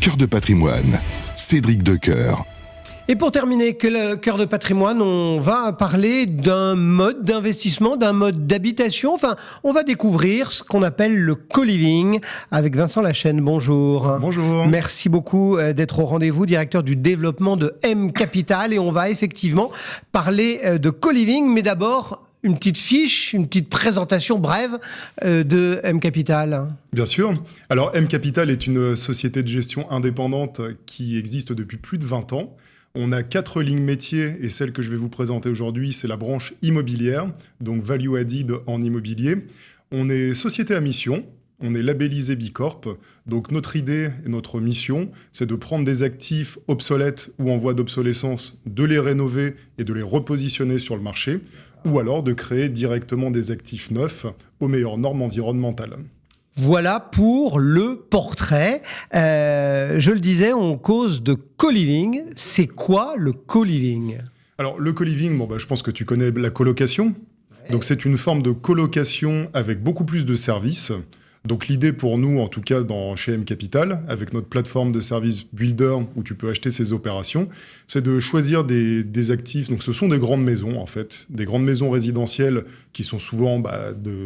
Cœur de patrimoine, Cédric Decoeur. Et pour terminer, que le Cœur de patrimoine, on va parler d'un mode d'investissement, d'un mode d'habitation. Enfin, on va découvrir ce qu'on appelle le co-living avec Vincent Lachaine. Bonjour. Bonjour. Merci beaucoup d'être au rendez-vous, directeur du développement de M Capital. Et on va effectivement parler de co-living, mais d'abord une petite fiche, une petite présentation brève de M Capital. Bien sûr. Alors, M Capital est une société de gestion indépendante qui existe depuis plus de 20 ans. On a 4 lignes métiers et celle que je vais vous présenter aujourd'hui, c'est la branche immobilière, donc Value Added en immobilier. On est société à mission, on est labellisé Bicorp. Donc notre idée et notre mission, c'est de prendre des actifs obsolètes ou en voie d'obsolescence, de les rénover et de les repositionner sur le marché, ou alors de créer directement des actifs neufs aux meilleures normes environnementales. Voilà pour le portrait. Je le disais, on cause de co-living. C'est quoi le co-living ? Alors le co-living, je pense que tu connais la colocation. Ouais. Donc c'est une forme de colocation avec beaucoup plus de services. Donc l'idée pour nous, en tout cas chez M Capital, avec notre plateforme de service Builder où tu peux acheter ces opérations, c'est de choisir des actifs. Donc ce sont des grandes maisons en fait, des grandes maisons résidentielles qui sont souvent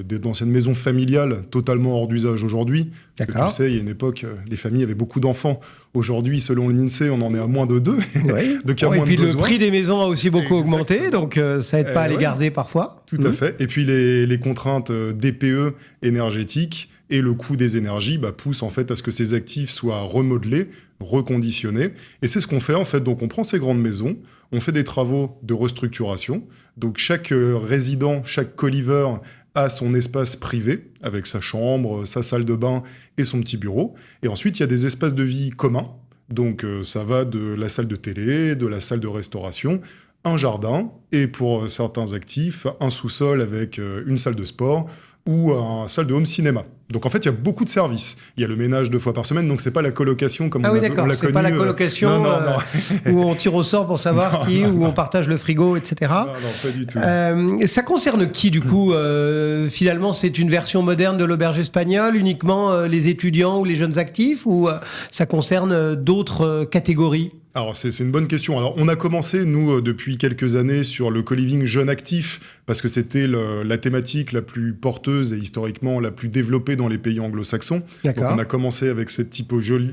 d'anciennes maisons familiales totalement hors d'usage aujourd'hui. Parce que tu sais, il y a une époque, les familles avaient beaucoup d'enfants. Aujourd'hui, selon l'INSEE, on en est à moins de 2. Oui. Donc, et puis le prix des maisons a aussi beaucoup augmenté, donc ça n'aide pas à les garder parfois. Tout à fait. Et puis les contraintes DPE énergétiques et le coût des énergies poussent en fait à ce que ces actifs soient remodelés, reconditionnés. Et c'est ce qu'on fait en fait. Donc on prend ces grandes maisons, on fait des travaux de restructuration. Donc chaque résident, chaque co-liver a son espace privé avec sa chambre, sa salle de bain et son petit bureau. Et ensuite, il y a des espaces de vie communs. Donc ça va de la salle de télé, de la salle de restauration, un jardin et pour certains actifs, un sous-sol avec une salle de sport ou une salle de home cinéma. Donc en fait, il y a beaucoup de services. Il y a le ménage 2 fois par semaine, donc c'est pas la colocation comme on l'a connu. C'est pas la colocation non. où on tire au sort pour savoir où on partage le frigo, etc. Non, pas du tout. Ça concerne qui du coup finalement, c'est une version moderne de l'auberge espagnole, uniquement les étudiants ou les jeunes actifs, ou ça concerne d'autres catégories ? Alors, c'est une bonne question. Alors, on a commencé, nous, depuis quelques années, sur le co-living jeune actif, parce que c'était la thématique la plus porteuse et historiquement la plus développée dans les pays anglo-saxons. Donc, on a commencé avec cette typologie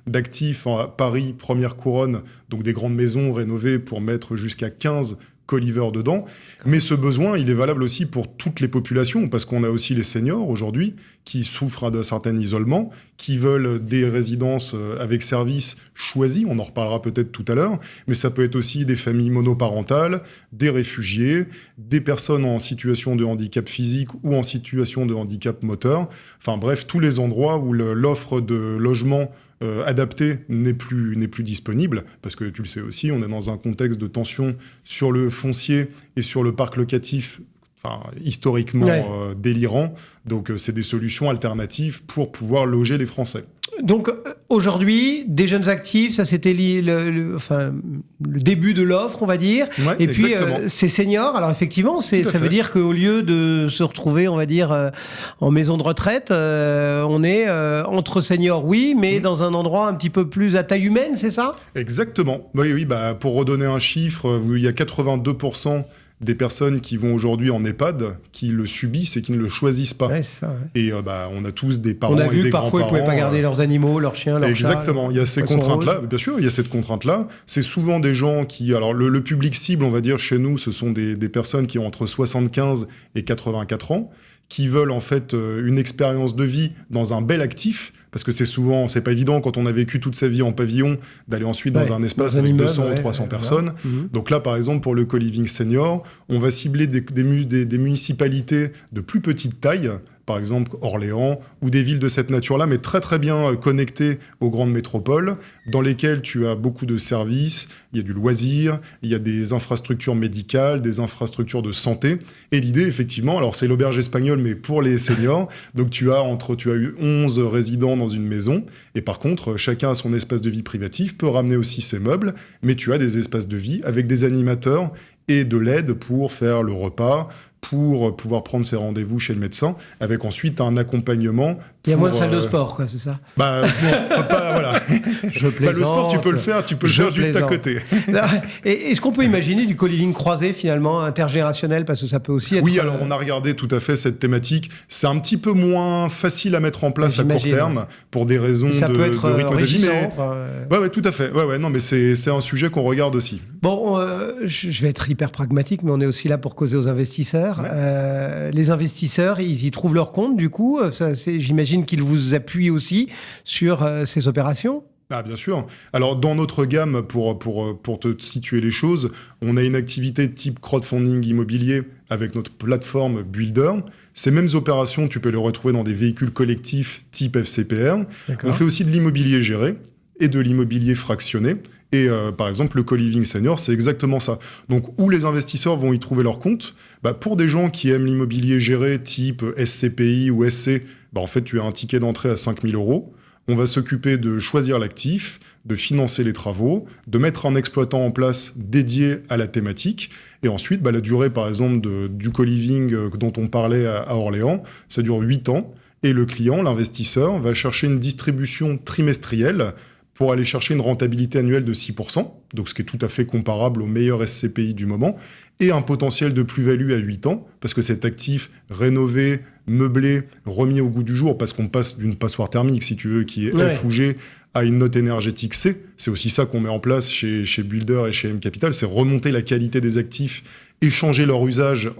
d'actifs à Paris, première couronne, donc des grandes maisons rénovées pour mettre jusqu'à 15 co-livers dedans. Mais ce besoin, il est valable aussi pour toutes les populations, parce qu'on a aussi les seniors aujourd'hui qui souffrent d'un certain isolement, qui veulent des résidences avec services choisis, on en reparlera peut-être tout à l'heure, mais ça peut être aussi des familles monoparentales, des réfugiés, des personnes en situation de handicap physique ou en situation de handicap moteur. Enfin bref, tous les endroits où l'offre de logement adapté n'est plus disponible, parce que tu le sais aussi, on est dans un contexte de tension sur le foncier et sur le parc locatif historiquement délirant. Donc c'est des solutions alternatives pour pouvoir loger les Français. Donc aujourd'hui, des jeunes actifs, ça c'était le début de l'offre, on va dire. Ouais, et puis c'est seniors. Alors effectivement, ça veut dire qu'au lieu de se retrouver, on va dire, en maison de retraite, on est entre seniors, oui, mais dans un endroit un petit peu plus à taille humaine, c'est ça ? Exactement. Oui. Pour redonner un chiffre, il y a 82% des personnes qui vont aujourd'hui en EHPAD qui le subissent et qui ne le choisissent pas. Ouais, c'est ça, ouais. Et on a tous des parents et des grands-parents. On a vu que parfois ils ne pouvaient pas garder leurs animaux, leurs chiens, leurs chats. Exactement, il y a ces contraintes-là. Bien sûr, il y a cette contrainte-là. C'est souvent des gens qui... Alors le public cible, on va dire, chez nous, ce sont des personnes qui ont entre 75 et 84 ans, qui veulent en fait une expérience de vie dans un bel actif, parce que c'est pas évident quand on a vécu toute sa vie en pavillon d'aller ensuite dans un espace avec 200 ou 300 personnes. Donc là, par exemple, pour le co-living senior, on va cibler des municipalités de plus petite taille, par exemple Orléans, ou des villes de cette nature-là, mais très très bien connectées aux grandes métropoles, dans lesquelles tu as beaucoup de services, il y a du loisir, il y a des infrastructures médicales, des infrastructures de santé. Et l'idée, effectivement, alors c'est l'auberge espagnole, mais pour les seniors, donc tu as eu 11 résidents dans une maison, et par contre, chacun a son espace de vie privatif, peut ramener aussi ses meubles, mais tu as des espaces de vie avec des animateurs et de l'aide pour faire le repas, pour pouvoir prendre ses rendez-vous chez le médecin, avec ensuite un accompagnement. Il y a moins de salles de sport, quoi, c'est ça? Voilà. Je plaisante. Le sport, tu peux le faire juste à côté. Et est-ce qu'on peut imaginer du co-living croisé, finalement, intergénérationnel, parce que ça peut aussi être... Oui, alors on a regardé tout à fait cette thématique. C'est un petit peu moins facile à mettre en place à court terme, pour des raisons de rythme de vie. Ouais, tout à fait. Non, mais c'est un sujet qu'on regarde aussi. Bon, je vais être hyper pragmatique, mais on est aussi là pour causer aux investisseurs. Ouais. Les investisseurs, ils y trouvent leur compte, du coup. J'imagine qu'ils vous appuient aussi sur ces opérations. Ah, bien sûr. Alors, dans notre gamme, pour te situer les choses, on a une activité type crowdfunding immobilier avec notre plateforme Builder. Ces mêmes opérations, tu peux les retrouver dans des véhicules collectifs type FCPR. D'accord. On fait aussi de l'immobilier géré et de l'immobilier fractionné. Et par exemple, le co-living senior, c'est exactement ça. Donc, où les investisseurs vont y trouver leur compte ? Pour des gens qui aiment l'immobilier géré type SCPI ou SC, en fait, tu as un ticket d'entrée à 5 000 €. On va s'occuper de choisir l'actif, de financer les travaux, de mettre un exploitant en place dédié à la thématique. Et ensuite, la durée, par exemple, du co-living dont on parlait à Orléans, ça dure 8 ans. Et le client, l'investisseur, va chercher une distribution trimestrielle pour aller chercher une rentabilité annuelle de 6%, donc ce qui est tout à fait comparable au meilleur SCPI du moment, et un potentiel de plus-value à 8 ans, parce que cet actif rénové, meublé, remis au goût du jour, parce qu'on passe d'une passoire thermique, si tu veux, qui est F ou G, à une note énergétique C. C'est aussi ça qu'on met en place chez Builder et chez M Capital, c'est remonter la qualité des actifs et changer leur usage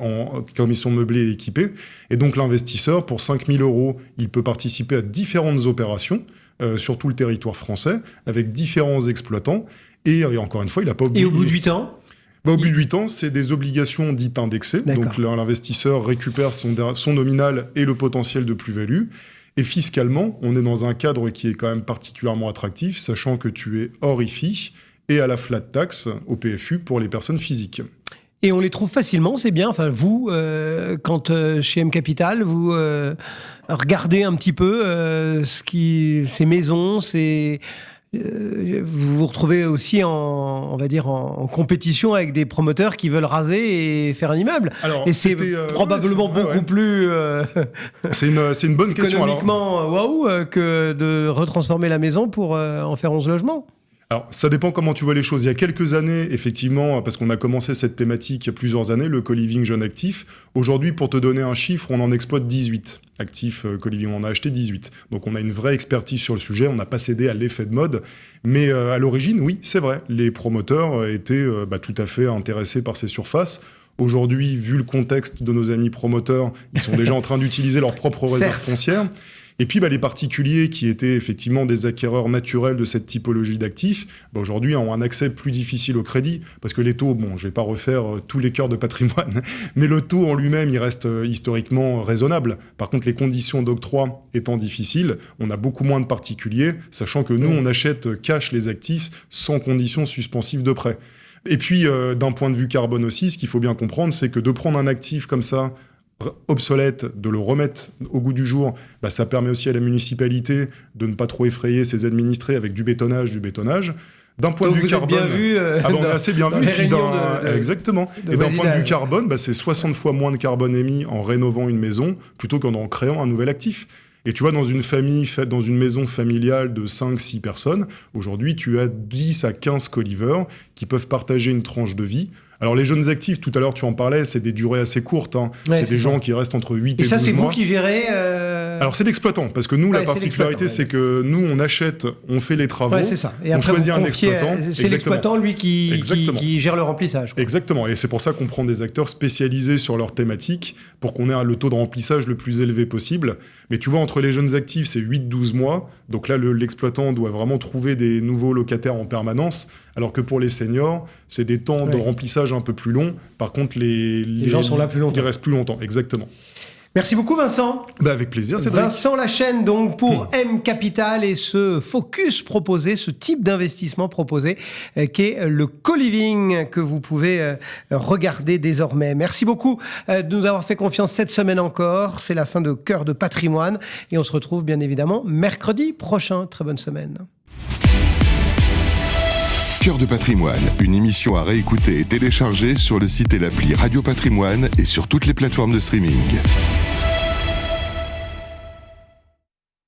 comme ils sont meublés et équipés. Et donc l'investisseur, pour 5 000 €, il peut participer à différentes opérations, sur tout le territoire français, avec différents exploitants. Et encore une fois, il n'a pas oublié... Et au bout de 8 ans au bout de 8 ans, c'est des obligations dites indexées. D'accord. Donc l'investisseur récupère son nominal et le potentiel de plus-value. Et fiscalement, on est dans un cadre qui est quand même particulièrement attractif, sachant que tu es hors IFI et à la flat tax au PFU pour les personnes physiques. Et on les trouve facilement, c'est bien. Enfin, vous, quand chez M Capital, vous regardez un petit peu ces maisons, vous vous retrouvez aussi en compétition avec des promoteurs qui veulent raser et faire un immeuble. Alors, et c'est probablement beaucoup plus c'est une bonne question. Économiquement, waouh, que de retransformer la maison pour en faire 11 logements. Alors, ça dépend comment tu vois les choses. Il y a quelques années, effectivement, parce qu'on a commencé cette thématique il y a plusieurs années, le co-living jeune actif. Aujourd'hui, pour te donner un chiffre, on en exploite 18 actifs co-living. On en a acheté 18. Donc, on a une vraie expertise sur le sujet. On n'a pas cédé à l'effet de mode. Mais à l'origine, oui, c'est vrai. Les promoteurs étaient tout à fait intéressés par ces surfaces. Aujourd'hui, vu le contexte de nos amis promoteurs, ils sont déjà en train d'utiliser leurs propres réserves foncières. Et puis, les particuliers qui étaient effectivement des acquéreurs naturels de cette typologie d'actifs, aujourd'hui ont un accès plus difficile au crédit, parce que les taux, je ne vais pas refaire tous les cœurs de patrimoine, mais le taux en lui-même, il reste historiquement raisonnable. Par contre, les conditions d'octroi étant difficiles, on a beaucoup moins de particuliers, sachant que nous, on achète cash les actifs sans conditions suspensives de prêt. Et puis, d'un point de vue carbone aussi, ce qu'il faut bien comprendre, c'est que de prendre un actif comme ça, obsolète, de le remettre au goût du jour, ça permet aussi à la municipalité de ne pas trop effrayer ses administrés avec du bétonnage. D'un point de vue carbone, bien vu, on est assez bien vu. Exactement. Et d'un point de vue carbone, c'est 60 fois moins de carbone émis en rénovant une maison plutôt qu'en créant un nouvel actif. Et tu vois, dans une famille, dans une maison familiale de 5-6 personnes, aujourd'hui, tu as 10 à 15 co-livers qui peuvent partager une tranche de vie. Alors, les jeunes actifs, tout à l'heure, tu en parlais, c'est des durées assez courtes. C'est des gens qui restent entre 8 et 12 mois. Et ça, c'est vous qui gérez Alors, c'est l'exploitant, parce que nous, la particularité, c'est que nous, on achète, on fait les travaux, et on choisit un exploitant. C'est l'exploitant, lui, qui gère le remplissage. Exactement, et c'est pour ça qu'on prend des acteurs spécialisés sur leur thématique, pour qu'on ait le taux de remplissage le plus élevé possible. Mais tu vois, entre les jeunes actifs, c'est 8-12 mois. Donc là, l'exploitant doit vraiment trouver des nouveaux locataires en permanence. Alors que pour les seniors, c'est des temps de remplissage un peu plus longs. Par contre, les gens sont là plus longtemps. Ils restent plus longtemps, exactement. Merci beaucoup, Vincent. Avec plaisir, Cédric. Vincent Lachaine, donc, pour M Capital et ce focus proposé, ce type d'investissement proposé, qui est le co-living que vous pouvez regarder désormais. Merci beaucoup de nous avoir fait confiance cette semaine encore. C'est la fin de Cœur de patrimoine et on se retrouve bien évidemment mercredi prochain. Très bonne semaine. Cœur de patrimoine, une émission à réécouter et télécharger sur le site et l'appli Radio Patrimoine et sur toutes les plateformes de streaming.